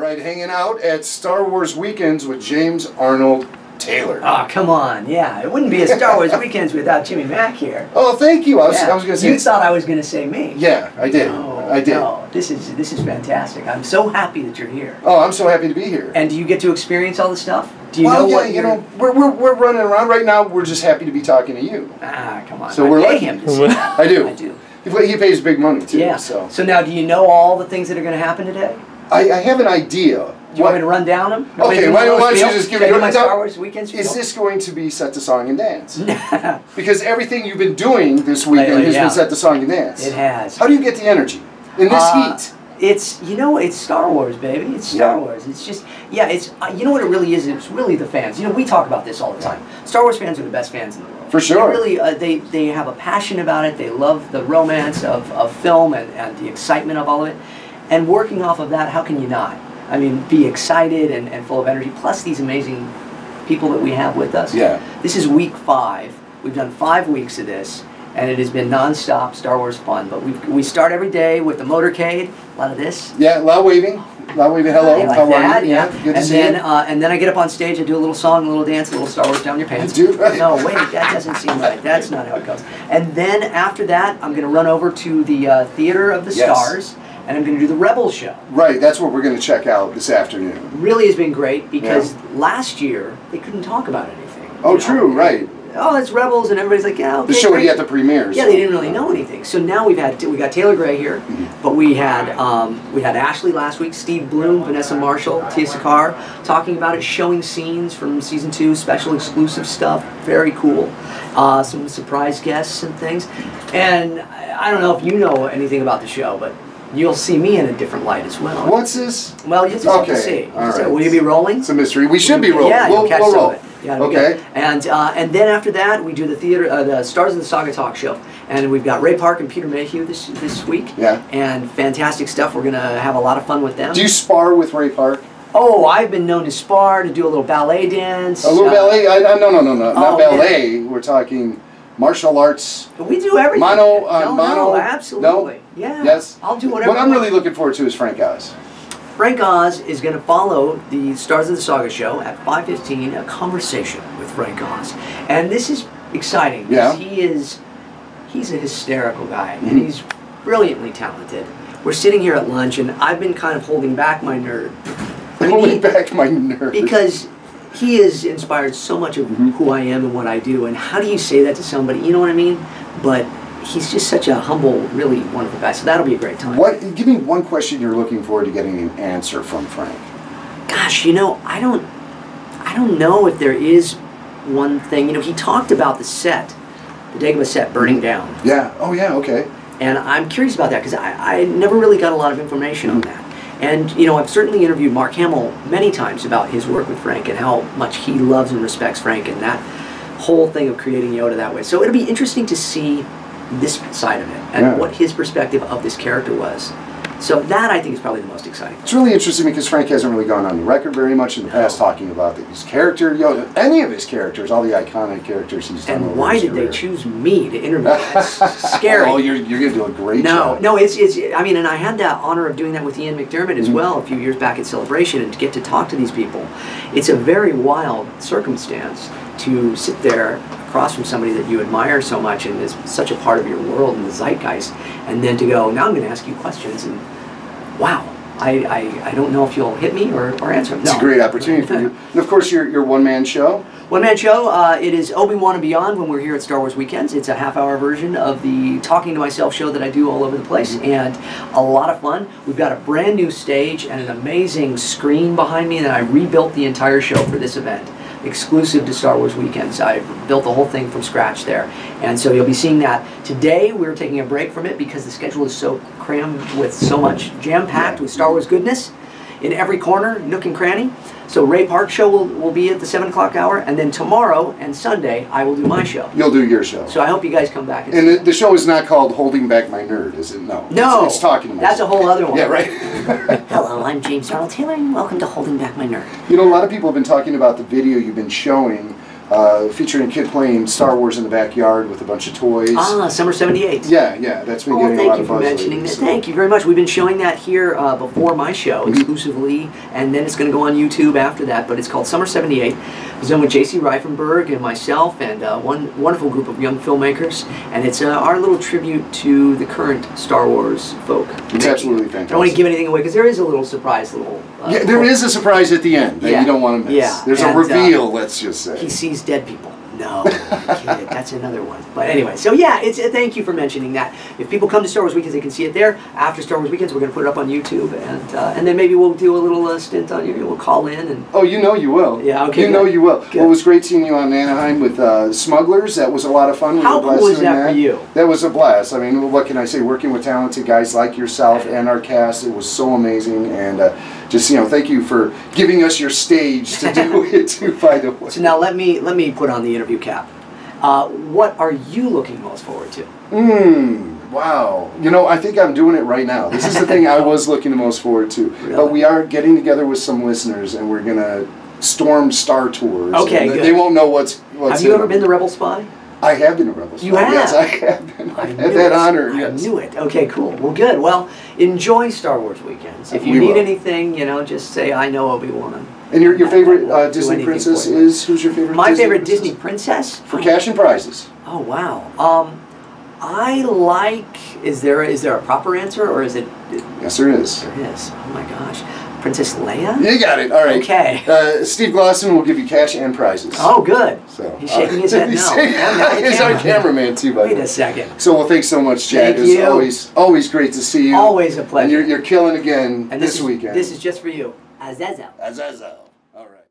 right, hanging out at Star Wars Weekends with James Arnold Taylor. Oh, come on, yeah. It wouldn't be a Star Wars Weekends without Jimmy Mack here. Oh, thank you. I was going to say... You thought I was going to say me. Yeah, I did. No, I did. No, this is fantastic. I'm so happy that you're here. Oh, I'm so happy to be here. And do you get to experience all the stuff? Do you well, know yeah, what you know, we're running around right now. We're just happy to be talking to you. Ah, come on. So we're lucky. Him to say that. I do. I do. He pays big money, too. Yeah. So now, do you know all the things that are going to happen today? I have an idea. Do you want me to run down them? Okay, why don't you just give me my Star Wars Weekend spiel? Is this going to be set to song and dance? Because everything you've been doing this weekend has been set to song and dance. It has. How do you get the energy in this heat? It's, it's Star Wars, baby. It's Star Wars. It's just, it's, you know what it really is? It's really the fans. We talk about this all the time. Star Wars fans are the best fans in the world. For sure. They really, they have a passion about it. They love the romance of film and the excitement of all of it. And working off of that, how can you not? I mean, be excited and full of energy. Plus these amazing people that we have with us. Yeah. This is week 5. We've done 5 weeks of this. And it has been non-stop Star Wars fun. But we start every day with the motorcade, a lot of this. Yeah, a lot of waving. Hello, like how that, are you? Yeah, good to see you. And then I get up on stage, I do a little song, a little dance, a little Star Wars down your pants. You do? No, wait, that doesn't seem right. That's not how it goes. And then after that, I'm going to run over to the Theater of the Stars, and I'm going to do the Rebels show. Right, that's what we're going to check out this afternoon. Really has been great because last year, they couldn't talk about anything. Oh, true, right. Oh, it's Rebels, and everybody's like, yeah, okay. The show would be at the premieres. Yeah, they didn't really know anything. So now we got Taylor Gray here, but we had Ashley last week, Steve Bloom, Vanessa Marshall, Tia Sakar talking about it, showing scenes from season 2, special exclusive stuff, very cool. Some surprise guests and things. And I don't know if you know anything about the show, but you'll see me in a different light as well. What's this? Well, you just have to see. All right. Will you be rolling? It's a mystery. We should be rolling. Yeah, we'll catch some roll. of it. Yeah, okay. And then after that, we do the Stars of the Saga talk show, and we've got Ray Park and Peter Mayhew this week. Yeah. And fantastic stuff. We're gonna have a lot of fun with them. Do you spar with Ray Park? Oh, I've been known to spar, to do a little ballet dance. A little ballet? No, not ballet. We're talking martial arts. We do everything. Mono on mono. No, absolutely. No? Yeah. Yes. I'll do whatever. What I'm really looking forward to is Frank Oz. Frank Oz is going to follow the Stars of the Saga show at 5:15, a conversation with Frank Oz. And this is exciting because he's a hysterical guy and he's brilliantly talented. We're sitting here at lunch and I've been kind of holding back my nerd. Holding back my nerd. Because he has inspired so much of who I am and what I do. And how do you say that to somebody? You know what I mean? But he's just such a humble, really wonderful guy. So that'll be a great time. Give me one question you're looking forward to getting an answer from Frank. Gosh, I don't know if there is one thing. He talked about the set, the Dagobah set burning down. Yeah. Oh, yeah. Okay. And I'm curious about that because I never really got a lot of information on that. And I've certainly interviewed Mark Hamill many times about his work with Frank and how much he loves and respects Frank and that whole thing of creating Yoda that way. So it'll be interesting to see this side of it and what his perspective of this character was. So that I think is probably the most exciting. It's really interesting because Frank hasn't really gone on the record very much in the past talking about his character, any of his characters, all the iconic characters he's done. And why did they choose me to interview? That's scary. Oh, you're going to do a great job. No, it's I mean, and I had the honor of doing that with Ian McDermott as well a few years back at Celebration, and to get to talk to these people. It's a very wild circumstance to sit there across from somebody that you admire so much and is such a part of your world and the zeitgeist, and then to go, now I'm going to ask you questions, and wow, I don't know if you'll hit me or answer them. It's a great opportunity for you. And of course, your one-man show. One-man show, it is Obi-Wan and Beyond when we're here at Star Wars Weekends. It's a half-hour version of the Talking to Myself show that I do all over the place, and a lot of fun. We've got a brand new stage and an amazing screen behind me, and I rebuilt the entire show for this event. Exclusive to Star Wars Weekends. I built the whole thing from scratch there. And so you'll be seeing that. Today we're taking a break from it because the schedule is so crammed with so much jam-packed with Star Wars goodness in every corner, nook and cranny. So Ray Park show will be at the 7 o'clock hour, and then tomorrow and Sunday I will do my show. You'll do your show. So I hope you guys come back. And the show is not called Holding Back My Nerd, is it? No. No. It's Talking to Myself. That's a whole other one. Yeah, right. Hello, I'm James Arnold Taylor, and welcome to Holding Back My Nerd. A lot of people have been talking about the video you've been showing featuring a kid playing Star Wars in the backyard with a bunch of toys. Ah, Summer '78. Yeah, that's been getting a lot of buzz. Thank you for mentioning that. Thank you very much. We've been showing that here before my show exclusively, and then it's going to go on YouTube after that. But it's called Summer '78. It was done with J.C. Reifenberg and myself and one wonderful group of young filmmakers, and it's our little tribute to the current Star Wars folk. It's absolutely fantastic. I don't want to give anything away because there is a little surprise, yeah, there is a surprise at the end that you don't want to miss. Yeah. There's a reveal, let's just say. He sees dead people. No, kid, that's another one. But anyway, so yeah, thank you for mentioning that. If people come to Star Wars Weekends, they can see it there. After Star Wars Weekends, we're going to put it up on YouTube, and then maybe we'll do a little stint on you. We'll call in and. Oh, you know you will. Yeah, okay. You know you will. Good. Well, it was great seeing you on Anaheim with Smugglers. That was a lot of fun. How cool was that for you? That was a blast. I mean, what can I say? Working with talented guys like yourself and our cast, it was so amazing. And just thank you for giving us your stage to do it too. By the way. So now let me put on the interview cap. What are you looking most forward to? Wow. I think I'm doing it right now. This is the thing I was looking the most forward to. Really? But we are getting together with some listeners, and we're going to storm Star Tours. Okay, good. They won't know what's Have you ever been the Rebel Spy? I have been a Rebel Spy. You have? Yes, I have been. I've had that honor. Yes. I knew it. Okay, cool. Well, good. Well, enjoy Star Wars Weekends. If you need anything, just say, I know Obi-Wan. And your favorite Disney princess is? Who's your favorite My favorite Disney princess? For cash and prizes. Oh, wow. I like... Is there a proper answer, or is it... Yes, there is. There is. Oh, my gosh. Princess Leia? You got it. All right. Okay. Steve Glosson will give you cash and prizes. Oh, good. So, he's shaking his head no. He's our cameraman, too, by the way. Wait a second. So, well, thanks so much, Chad. Thank you. It's always great to see you. Always a pleasure. And you're killing again this weekend. This is just for you. Azazel. All right.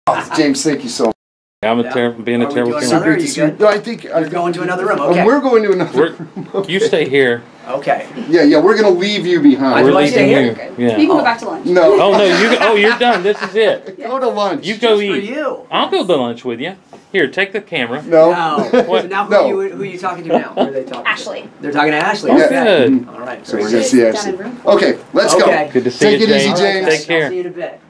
Oh, James, thank you so much. I'm being a terrible cameraman. No, I think you're going to another room. Okay. We're going to another room. You stay here. Okay. Yeah, we're going to leave you behind. We're leaving you. Yeah. You can go back to lunch. No. Oh no, you're done. This is it. Go to lunch. You go Just eat. For you. I'll go to lunch with you. Here, take the camera. No. So now who are you talking to now? Who are they talking Ashley. to? They're talking to Ashley. Oh, Okay. good. All right. So we're going to see Ashley. Okay, let's go. Good to see you, Take it easy, James. James. Take care. I'll see you in a bit.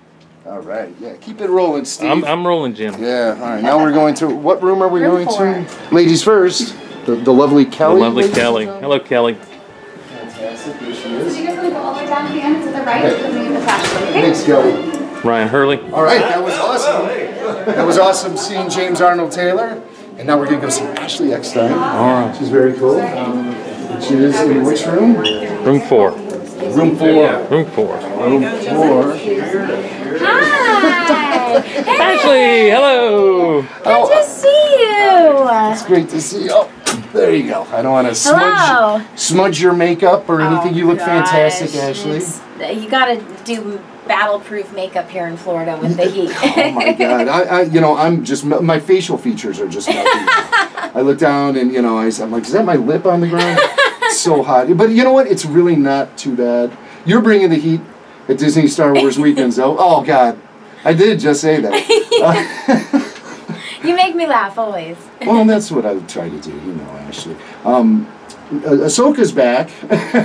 All right, yeah, keep it rolling, Steve. I'm rolling, Jim. Yeah, all right, now we're going to, what room are we Room going 4. to? Ladies first, the lovely Kelly. The lovely Kelly. Hello, Kelly. Fantastic, there she So is. you guys want to go all the way down to the end to the right and then the flashlight, okay? Thanks, Kelly. Ryan Hurley. All right, that was awesome. That was awesome seeing James Arnold Taylor. And now we're going to go see Ashley Eckstein. All right. She's very cool. She is in which room? Room 4. Room 4. Room 4. Room 4. Hi! Ashley, hello. Good to see you! It's great to see you. Oh, there you go. I don't want to Hello. smudge your makeup or anything. You look fantastic, Ashley. You gotta do battle-proof makeup here in Florida with the heat. Oh my God! I'm just my facial features are just melting. I look down and I'm like, is that my lip on the ground? It's so hot. But you know what? It's really not too bad. You're bringing the heat at Disney Star Wars Weekends, though. Oh God, I did just say that. You make me laugh always. Well, that's what I try to do, Ashley. Ahsoka's back.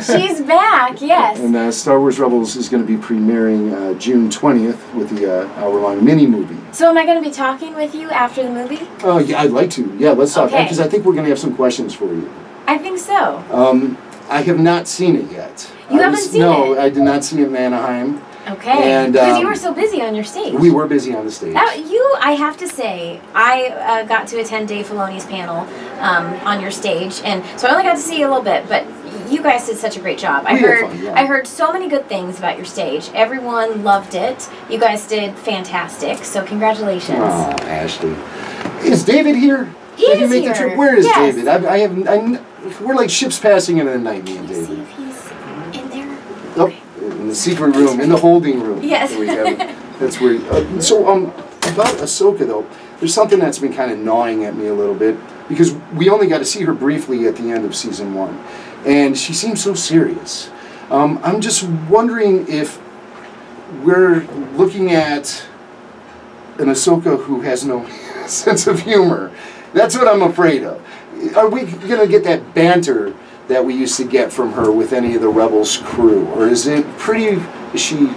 She's back, yes. And Star Wars Rebels is going to be premiering June 20th with the hour-long mini-movie. So am I going to be talking with you after the movie? Oh, yeah, I'd like to. Yeah, let's talk. Okay. Because I think we're going to have some questions for you. I think so. I have not seen it yet. You haven't seen it? No, I did not see it in Anaheim. Okay. And, Because you were so busy on your stage. We were busy on the stage. I have to say, I got to attend Dave Filoni's panel on your stage, and so I only got to see you a little bit, but you guys did such a great job. I heard so many good things about your stage. Everyone loved it. You guys did fantastic, so congratulations. Oh, Ashley. Is David here? He Did is make here. The trip? Where is Yes. David? We're like ships passing in the night, me and Can you see David. if he's in there? Oh, in the secret room, in the holding room. Yes. There we have it. That's where. About Ahsoka though, there's something that's been kind of gnawing at me a little bit because we only got to see her briefly at the end of season 1, and she seems so serious. I'm just wondering if we're looking at an Ahsoka who has no sense of humor. That's what I'm afraid of. Are we going to get that banter that we used to get from her with any of the Rebels crew? Or is she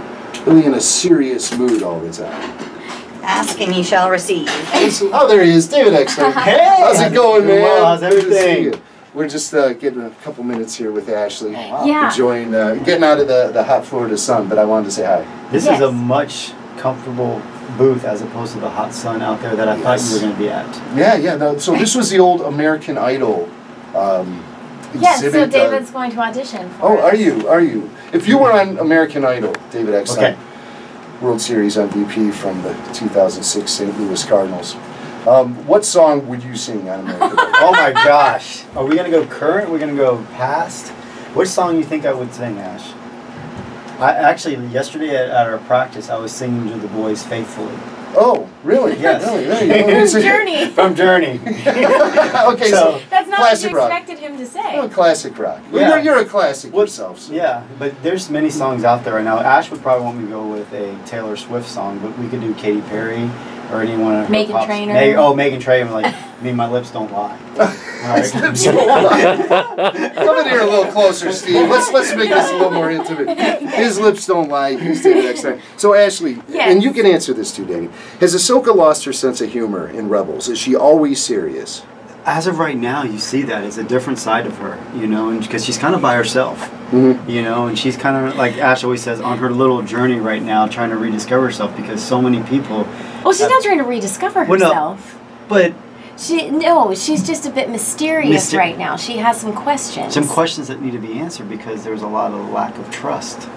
really in a serious mood all the time? Ask and ye shall receive. Oh, there he is, David Eckstein. Hey! How's it going, man? Well, how's Good to see everything? you. We're just getting a couple minutes here with Ashley. Oh, wow. Yeah. Enjoying, getting out of the hot Florida sun, but I wanted to say hi. This Yes. is a much comfortable booth as opposed to the hot sun out there that I thought you were going to be at. Yeah. No, so this was the old American Idol Yes, so exhibit. David's going to audition for Oh, us. are you? If you were on American Idol, David Eckstein, Okay. World Series MVP from the 2006 St. Louis Cardinals, what song would you sing on American Idol? Oh my gosh. Are we going to go current? Are we going to go past? Which song you think I would sing, Ash? Actually, yesterday at our practice, I was singing to the boys faithfully. Oh, really? Yes. Really? There you go. Journey. From Journey. Okay, so That's not classic what you rock. expected him to say. Oh, classic rock. Well, Yeah. you're a classic What- yourself. So. Yeah, but there's many songs out there right now. Ash would probably want me to go with a Taylor Swift song, but we could do Katy Perry or anyone of her Meghan pops. Trainor. Meghan Trainor, like, my lips don't lie. All right. Come in here a little closer, Steve. Let's make this a little more intimate. His lips don't lie. He's David Eckstein. So Ashley, Yes. and you can answer this too, Danny. Has Ahsoka lost her sense of humor in Rebels? Is she always serious? As of right now, you see that it's a different side of her, you know, and because she's kind of by herself, you know, and she's kind of like Ash always says on her little journey right now, trying to rediscover herself because so many people. Well, she's not trying to rediscover Well, no. herself. But She's just a bit mysterious right now. She has some questions. some questions that need to be answered because there's a lot of lack of trust.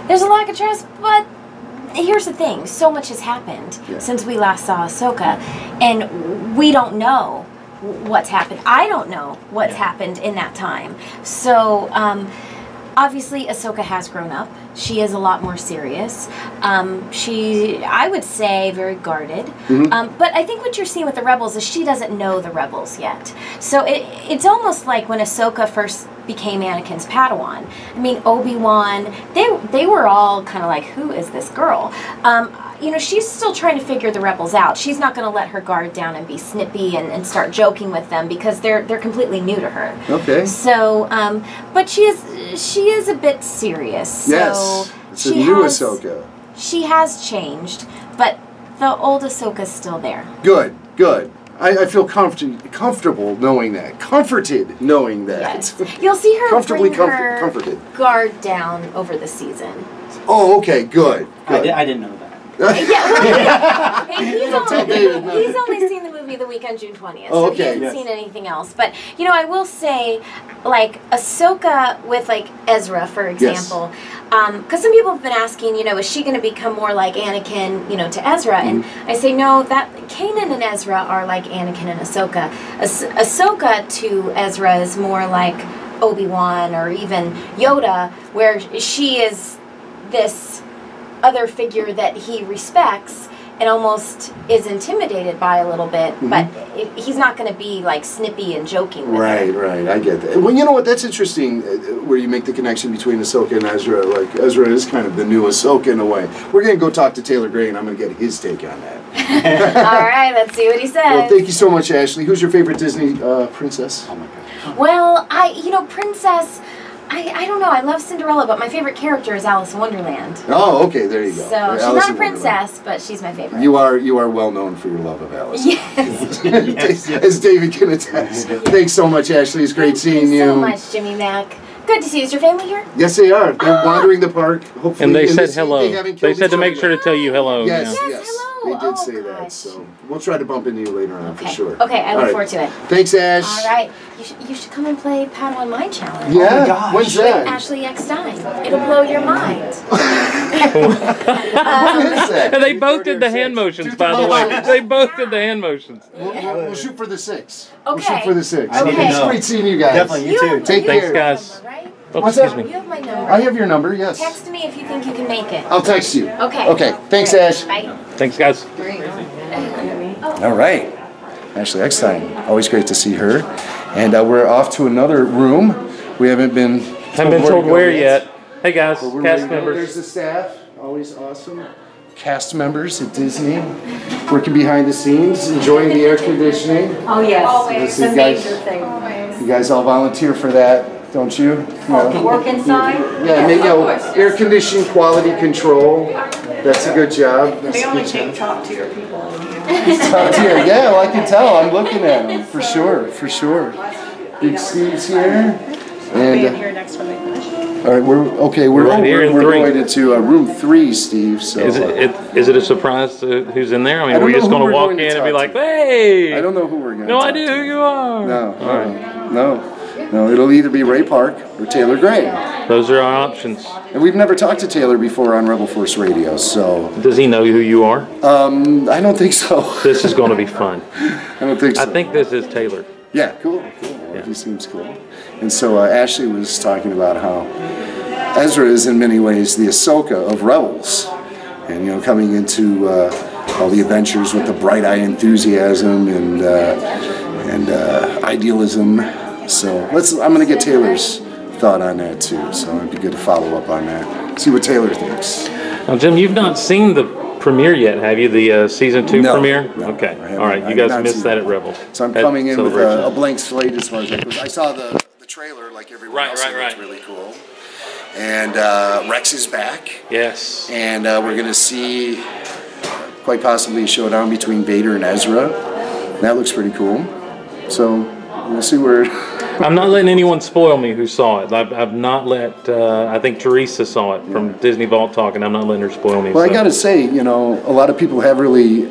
There's a lack of trust, but here's the thing. So much has happened since we last saw Ahsoka, and we don't know what's happened. I don't know what's happened in that time. So, obviously, Ahsoka has grown up. She is a lot more serious. I would say, very guarded. But I think what you're seeing with the Rebels is she doesn't know the Rebels yet. So it's almost like when Ahsoka first became Anakin's Padawan. I mean, Obi-Wan, they were all kind of like, who is this girl? You know, she's still trying to figure the Rebels out. She's not going to let her guard down and be snippy and start joking with them because they're completely new to her. Okay. So, but she is a bit serious. So Yes. It's a new Ahsoka. She has changed, but the old Ahsoka's still there. Good. I feel comfortable knowing that. Comforted knowing that. Yes. You'll see her Comfortably bring her comforted. guard down over the season. Oh, okay, good. I didn't know that. He's only seen the movie the week on June 20th, Oh, so he okay. hasn't seen anything else. But, you know, I will say, like, Ahsoka with, like, Ezra, for example, because some people have been asking, you know, is she going to become more like Anakin, you know, to Ezra? And I say, no, that Kanan and Ezra are like Anakin and Ahsoka. Ahsoka to Ezra is more like Obi-Wan or even Yoda, where she is this other figure that he respects and almost is intimidated by a little bit, but he's not going to be like snippy and joking with her. Right, I get that. Well, you know what, that's interesting where you make the connection between Ahsoka and Ezra. Like, Ezra is kind of the new Ahsoka in a way. We're going to go talk to Taylor Gray and I'm going to get his take on that. All right, let's see what he says. Well, thank you so much, Ashley. Who's your favorite Disney princess? Oh my gosh. Well, princess, I don't know. I love Cinderella, but my favorite character is Alice in Wonderland. Oh, okay, there you go. So she's Alice not a in Wonderland. princess, but she's my favorite. You are well known for your love of Alice. Yes. As David can attest. Thanks so much, Ashley. It's great seeing you. Thank you so much, Jimmy Mac. Good to see you. Is your family here? Yes, they are. They're wandering the park. Hopefully, And they in said this- hello. haven't They killed said each to make other. sure to tell you hello. Yes, Yes, yes. hello. They did Oh, say that. gosh. So we'll try to bump into you later on for sure. Okay, I All look right. forward to it. Thanks, Ash. All right. You should come and play Padawan Mind Challenge. Yeah. Oh my gosh. When's With that? Ashley Eckstein. It'll blow your mind. What is that? And they both did the hand motions, by the way. They both did the hand motions. We'll shoot for the 6. We'll Okay. shoot for the 6. I need to It's know. great seeing you guys. Definitely, you too. Take Thanks, care. guys. Number, right? Oh, What's excuse that? me. You have my number. I have your number, yes. Text me if you think you can make it. I'll text you. Okay. Okay. Thanks, All right. Ash. Bye. Thanks, guys. All right. Ashley Eckstein. Always great to see her. And we're off to another room. We haven't been Told where yet. Hey, guys, But we're cast ready to go. members. There's the staff. Always awesome. Cast members at Disney. Working behind the scenes. Enjoying the air conditioning. Oh, yes. Always. It's a You guys- major thing. You guys all volunteer for that, don't you? To work inside? Yeah, maybe air conditioning, quality control. That's a good job. That's They a only good take job. top-tier people in here. Top tier. Yeah, well, I can tell. I'm looking at them for sure. For sure. Big Steve's here. Be in And here next when they finish. all right, we're okay. We're Right here in we're three. going into room 3, Steve. So Is it a surprise to who's in there? I mean, I don't we're just know who going to we're walk going to in and be talk like, to. hey! I don't know who we're going to. No idea who you are. No. All right. No. It'll either be Ray Park or Taylor Gray. Those are our options. And we've never talked to Taylor before on Rebel Force Radio, so Does he know who you are? I don't think so. This is going to be fun. I don't think so. I think this is Taylor. Yeah, cool. Yeah. He seems cool. And so Ashley was talking about how Ezra is in many ways the Ahsoka of Rebels, and coming into all the adventures with the bright-eye enthusiasm and idealism. So I'm going to get Taylor's thought on that too. So it'd be good to follow up on that. See what Taylor thinks. Now, Jim, you've not seen the premiere yet, have you? The season 2 No, premiere? no, Okay. I haven't. All right. I You have guys not missed seen that it. at Rebel. So I'm at coming in with Celebration. a blank slate as far as that goes. I saw the trailer like everyone Right, else. right, It looks right. really cool. And Rex is back. Yes. And we're going to see quite possibly a showdown between Vader and Ezra. That looks pretty cool. So we'll see where. I'm not letting anyone spoil me who saw it. I've not let, I think Teresa saw it from Disney Vault Talk, and I'm not letting her spoil me. Well, so. I got to say, a lot of people have really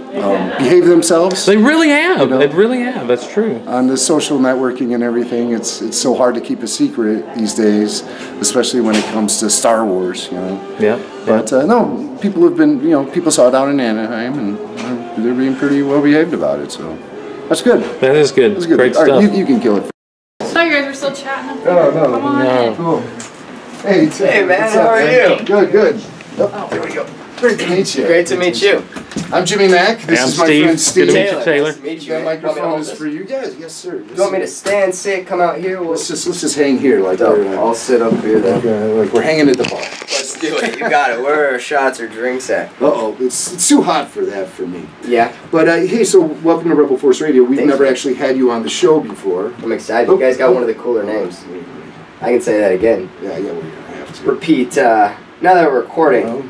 behaved themselves. They really have. They really have. That's true. On the social networking and everything, it's so hard to keep a secret these days, especially when it comes to Star Wars, Yeah. But no, people have been, people saw it down in Anaheim, and they're being pretty well behaved about it. So that's good. That is good. That's good. Great All stuff. right, you can kill it. So you guys were still chatting up there? Oh, no, Come on no. in. Cool. Hey, Hey, man, what's how up, are man? you? Good. Oh, there we go. Great to meet you. Great to meet you. I'm Jimmy Mack. This I'm is my Steve. friend Steve. Good to meet you, Taylor. Nice to meet you. That Want me to microphone hold is this? for you. Yes, sir. You want me to stand, sit, come out here? Let's just hang here like Dope. we're I'll sit up here then. like we're hanging at the bar. Let's do it. You got it. Where are shots or drinks at? Uh-oh, it's too hot for that for me. Yeah, But hey, so welcome to Rebel Force Radio. We've Thanks, never man. actually had you on the show before. I'm excited. You guys got one of the cooler names. I can say that again. Yeah, we're gonna have to. Repeat. Now that we're recording. Well,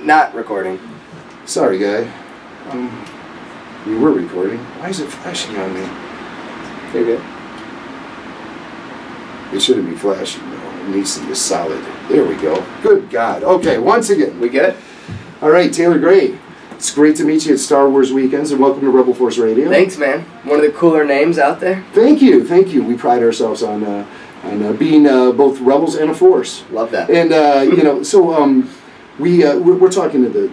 Not recording. sorry, guy. You were recording. Why is it flashing on me? You're good. It shouldn't be flashing though. It needs to be solid. There we go. Good God. Okay, once again. We good? All right, Taylor Gray. It's great to meet you at Star Wars Weekends, and welcome to Rebel Force Radio. Thanks, man. One of the cooler names out there. Thank you. We pride ourselves on being both rebels and a force. Love that. And we're talking to the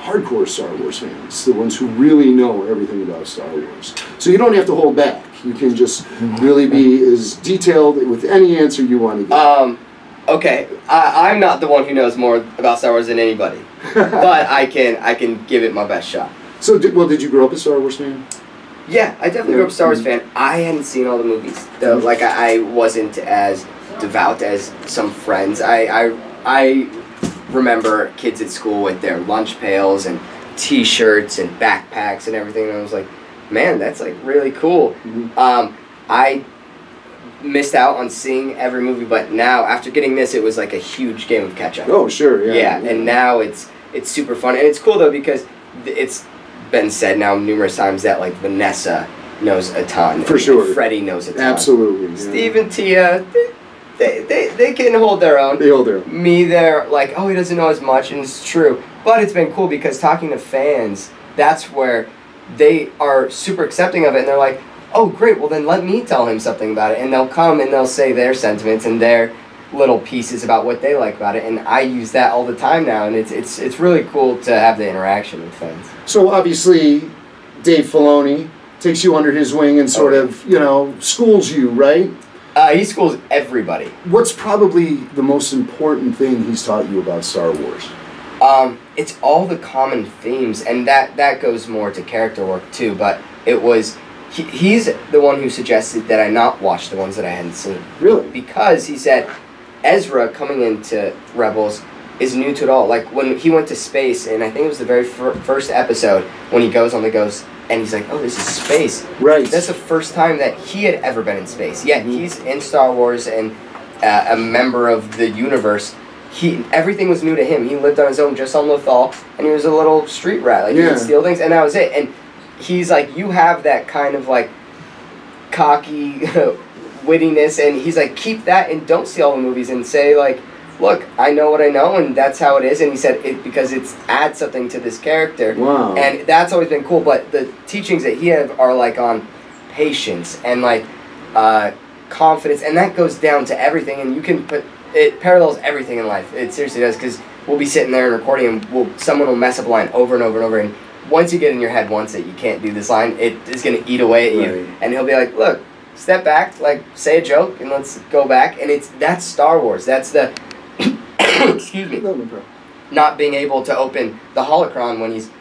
hardcore Star Wars fans, the ones who really know everything about Star Wars. So you don't have to hold back. You can just really be as detailed with any answer you want to give. Okay, I'm not the one who knows more about Star Wars than anybody, but I can give it my best shot. So, did you grow up a Star Wars fan? Yeah, I definitely grew up a Star Wars fan. I hadn't seen all the movies, though. Like I wasn't as devout as some friends. I remember kids at school with their lunch pails and T-shirts and backpacks and everything, and I was like, man, that's like really cool. I missed out on seeing every movie, but now after getting this, it was like a huge game of catch up. Oh, sure, yeah. Yeah, and now it's super fun, and it's cool though because it's been said now numerous times that like Vanessa knows a ton. For sure. And Freddie knows a ton. Absolutely. Yeah. Steve and Tia, they can hold their own. They hold their own. Me, they're like, oh, he doesn't know as much, and it's true. But it's been cool because talking to fans, that's where they are super accepting of it, and they're like, oh, great, well then let me tell him something about it. And they'll come and they'll say their sentiments and their little pieces about what they like about it, and I use that all the time now, and it's really cool to have the interaction with fans. So obviously, Dave Filoni takes you under his wing and sort of, schools you, right? He schools everybody. What's probably the most important thing he's taught you about Star Wars? It's all the common themes, and that goes more to character work too, but it was... He's the one who suggested that I not watch the ones that I hadn't seen. Really? Because he said Ezra coming into Rebels is new to it all. Like when he went to space, and I think it was the very first episode when he goes on the Ghost, and he's like, oh, this is space. Right. That's the first time that he had ever been in space. Yeah, he's in Star Wars and a member of the universe, everything was new to him. He lived on his own just on Lothal, and he was a little street rat. Like, he would steal things, and that was it. And he's like, you have that kind of, like, cocky wittiness, and he's like, keep that and don't see all the movies and say, like, look, I know what I know, and that's how it is. And he said, because it adds something to this character. Wow. And that's always been cool, but the teachings that he have are, like, on patience and, like, confidence, and that goes down to everything, and you can put... It parallels everything in life. It seriously does, because we'll be sitting there and recording, and someone will mess up a line over and over and over, and once you get in your head once that you can't do this line, it is going to eat away at you. And he'll be like, look, step back, like, say a joke, and let's go back. And that's Star Wars. That's the... excuse me. Not being able to open the holocron when he's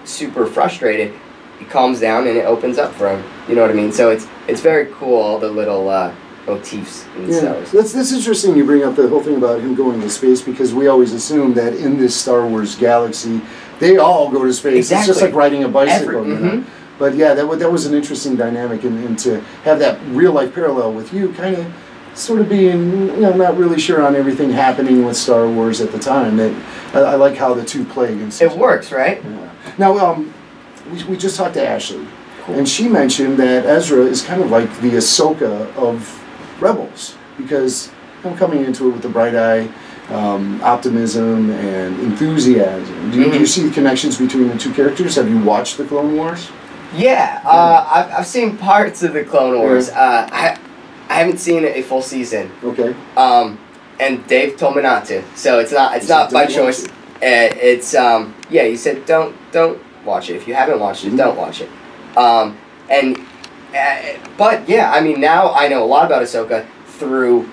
super frustrated. He calms down, and it opens up for him. You know what I mean? So it's very cool, all the little... motifs in Star Wars. That's interesting you bring up the whole thing about him going to space, because we always assume that in this Star Wars galaxy, they all go to space. Exactly. It's just like riding a bicycle, you know? But yeah, that was an interesting dynamic, and to have that real life parallel with you kind of sort of being, you know, not really sure on everything happening with Star Wars at the time. That I like how the two play against it works, right? Yeah. Now, we just talked to Ashley, and she mentioned that Ezra is kind of like the Ahsoka of Rebels, because I'm coming into it with the bright-eye optimism and enthusiasm. Do you see the connections between the two characters? Have you watched the Clone Wars? Yeah, I've seen parts of the Clone Wars. I haven't seen a full season. Okay. And Dave told me not to, so it's not by choice. It's yeah, he said don't watch it. If you haven't watched it, don't watch it. But yeah, I mean, now I know a lot about Ahsoka through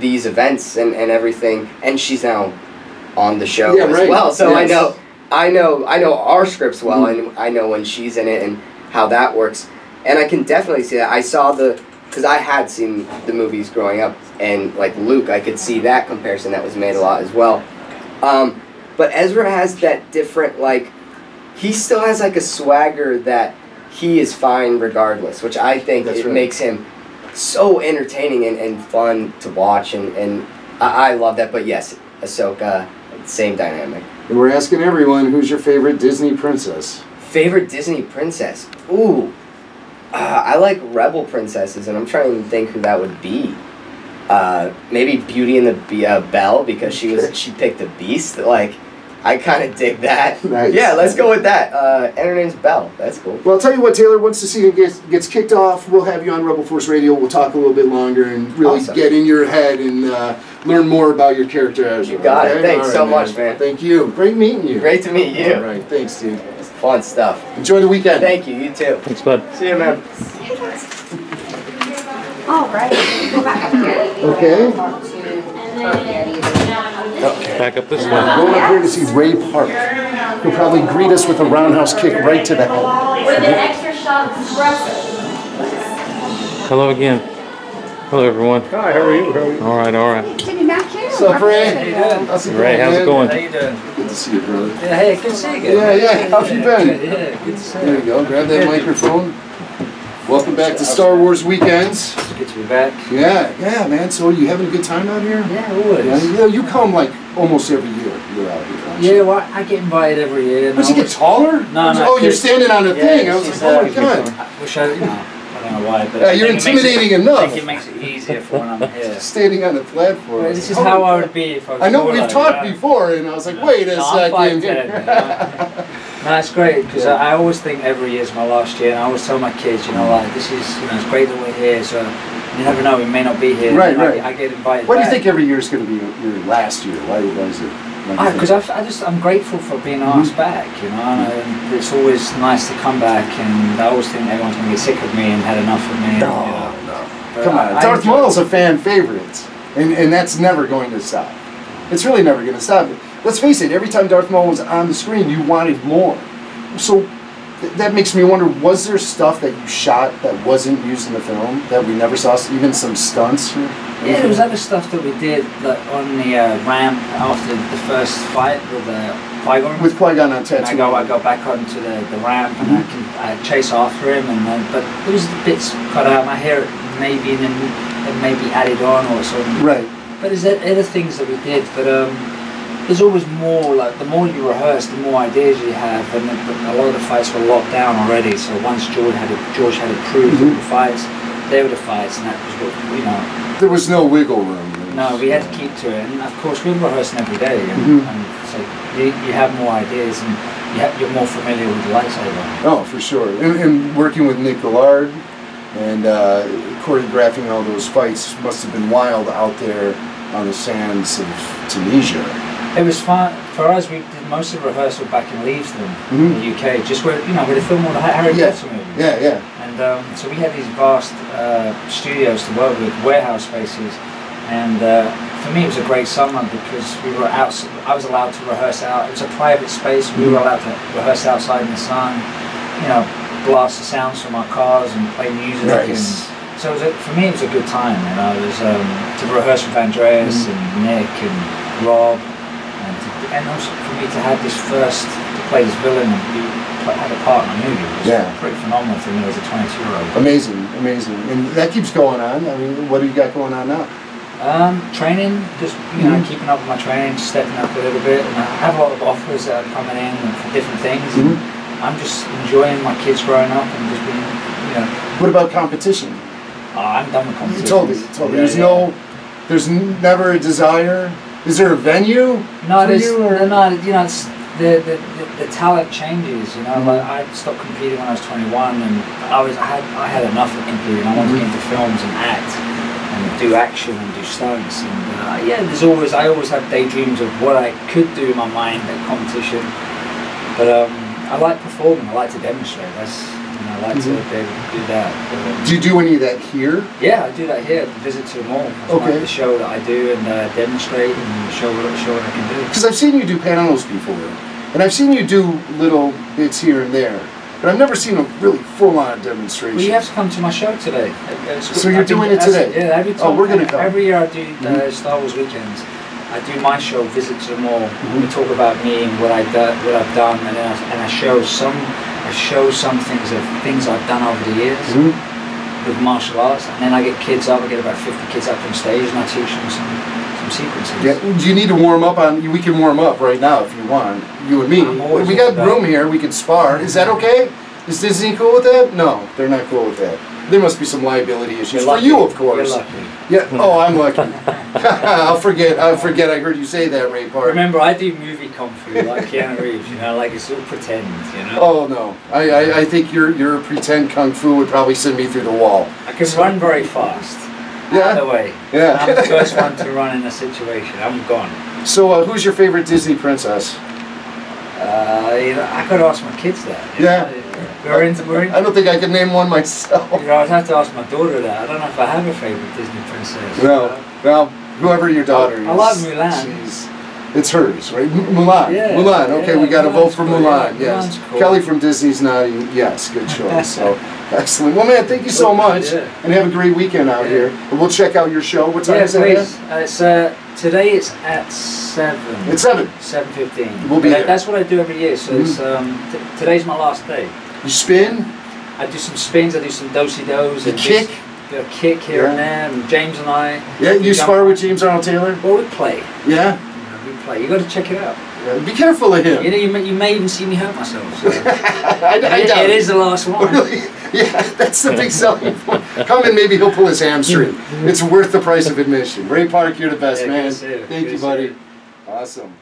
these events and everything, and she's now on the show as well. So I know our scripts well, and I know when she's in it and how that works, and I can definitely see that. I saw because I had seen the movies growing up, and like Luke, I could see that comparison that was made a lot as well. But Ezra has that different, like, he still has like a swagger that he is fine regardless, which I think makes him so entertaining and fun to watch, and I love that. But yes, Ahsoka, same dynamic. And we're asking everyone, who's your favorite Disney princess? Favorite Disney princess? Ooh, I like Rebel princesses, and I'm trying to think who that would be. Maybe Beauty and the Belle, because she picked a beast. Like, I kind of dig that. Nice. Yeah, let's go with that. And her name's Belle. That's cool. Well, I'll tell you what, Taylor, once the season gets kicked off, we'll have you on RebelForce Radio. We'll talk a little bit longer and really get in your head and learn more about your character as well. You got it. Thanks so much, man. Thank you. Great meeting you. Great to meet you. All right. Thanks, dude. It's fun stuff. Enjoy the weekend. Thank you. You too. Thanks, bud. See you, man. All right. Go back up here. Okay. Back up this way. Going up here to see Ray Park. He'll probably greet us with a roundhouse kick right to the head. With an extra shot of espresso. Hello again. Hello, everyone. Hi, how are you? All right. Jimmy back here. What's up, Ray? How you doing? How's it Ray, how's it going? How you doing? Good to see you, brother. Yeah, hey, good to see you again. Yeah. How have you been? Yeah, good to see you. There you go. Grab that microphone. Welcome back to Star Wars Weekends. It's good to be back. Yeah, man. So you having a good time out here? Yeah, always. Yeah, you come like almost every year. You're out here. Aren't you? Yeah, well, I get invited every year. Does he get taller? No. Oh, you're standing on a thing. I was like, oh my god. I wish I don't know why, but You're intimidating enough. I think it makes it easier for when I'm here. Standing on the platform. Well, this is how I would be if I was I know taller, we've talked before, and I was like, wait a second. No, it's great because I always think every year is my last year, and I always tell my kids, like, this is, it's great that we're here, so you never know, we may not be here. Right. I get invited. Why do you think every year is going to be your last year? Why is it? Because I'm grateful for being asked back, and it's always nice to come back, and I always think everyone's going to get sick of me and had enough of me. No. Come on, Darth Maul's a fan favorite, and that's never going to stop. It's really never going to stop. Let's face it, every time Darth Maul was on the screen, you wanted more. So that makes me wonder, was there stuff that you shot that wasn't used in the film that we never saw, even some stunts? Yeah, there was other stuff that we did like on the ramp after the first fight with Qui-Gon. With Qui-Gon on Tatooine. I go back onto the ramp and I chase after him, but there was the bits cut out. And I hear it maybe and then it may be added on or something. Right. but there's other things that we did, but there's always more, like the more you rehearse, the more ideas you have, and a lot of the fights were locked down already, so once George had approved the fights, they were the fights, and that was what, you know. There was no wiggle room. No, we had to keep to it, and of course we were rehearsing every day, and so you have more ideas, and you're more familiar with the lightsaber. Oh, for sure. And working with Nick Gillard and choreographing all those fights must have been wild out there on the sands of Tunisia. It was fun for us. We did most of the rehearsal back in Leavesden, in the UK, just where where they film all the Harry Potter movies. Yeah. And so we had these vast studios to work with, warehouse spaces, and for me it was a great summer because we were out. I was allowed to rehearse out. It was a private space. We were allowed to rehearse outside in the sun. Blast the sounds from our cars and play music. Nice. And so for me it was a good time. It was to rehearse with Andreas and Nick and Rob. And also for me to have this to play this villain and have a part in a movie was pretty phenomenal for me as a 22-year-old. Amazing. And that keeps going on. I mean, what do you got going on now? Training, just keeping up with my training, stepping up a little bit. And I have a lot of offers that are coming in for different things. And I'm just enjoying my kids growing up and just being, What about competition? I'm done with competition. You told me. There's never a desire. Is there a venue? No, for you, or? It's the talent changes. Like I stopped competing when I was 21, and I had enough of competing. I wanted to get into films and act and do action and do stunts. And I always have daydreams of what I could do in my mind at competition. But I like performing. I like to demonstrate. I like to be able to do that. Do you do any of that here? Yeah, I do that here. Visit to the mall. It's the show that I do and demonstrate and show what I can do. Because I've seen you do panels before, and I've seen you do little bits here and there, but I've never seen a really full-on demonstration. Well, you have to come to my show today. So you're doing it today? Yeah, we're going to come. Every year I do Star Wars weekends. I do my show, Visit to the Mall. We talk about me and what I've done, and I show some things I've done over the years with martial arts, and then I get kids up. I get about 50 kids up on stage, and I teach them some sequences. Yeah. Do you need to warm up we can warm up right now if you want. You and me. We got room here. We can spar. Is that okay? Is Disney cool with that? No, they're not cool with that. There must be some liability issues for you, of course. You're lucky. Yeah. Oh, I'm lucky. I'll forget. I heard you say that, Ray Park. Remember, I do movie kung fu like Keanu Reeves. Like it's all pretend. Oh no, I think your pretend kung fu would probably send me through the wall. I can run very fast. Yeah. Either way. Yeah. I'm the first one to run in a situation. I'm gone. So, who's your favorite Disney princess? I could ask my kids that. Yeah. We're into. I don't think I can name one myself. I'd have to ask my daughter that. I don't know if I have a favorite Disney princess. No. Well, whoever your daughter is. I like Mulan. It's hers, right? Mulan. Yeah, Mulan. Okay, we got to vote for Mulan. Yeah, yes. cool. Kelly from Disney's nodding. Yes, good choice. So excellent. Well, man, thank you so much, and have a great weekend out here. And we'll check out your show. What time is it? It's today. It's at 7. It's 7. 7:15. We'll be there. That's what I do every year. So it's today's my last day. You spin? I do some spins. I do some do-si-dos. You kick? A kick here and there. And James and I. Yeah, you spar with James Arnold Taylor? Well, we play. Yeah. We play. You got to check it out. Yeah, be careful of him. You may even see me hurt myself. So. I doubt it is the last one. Really? Yeah, that's the big selling point. Come and maybe he'll pull his hamstring. It's worth the price of admission. Ray Park, you're the best, man. Thank you, buddy. Awesome.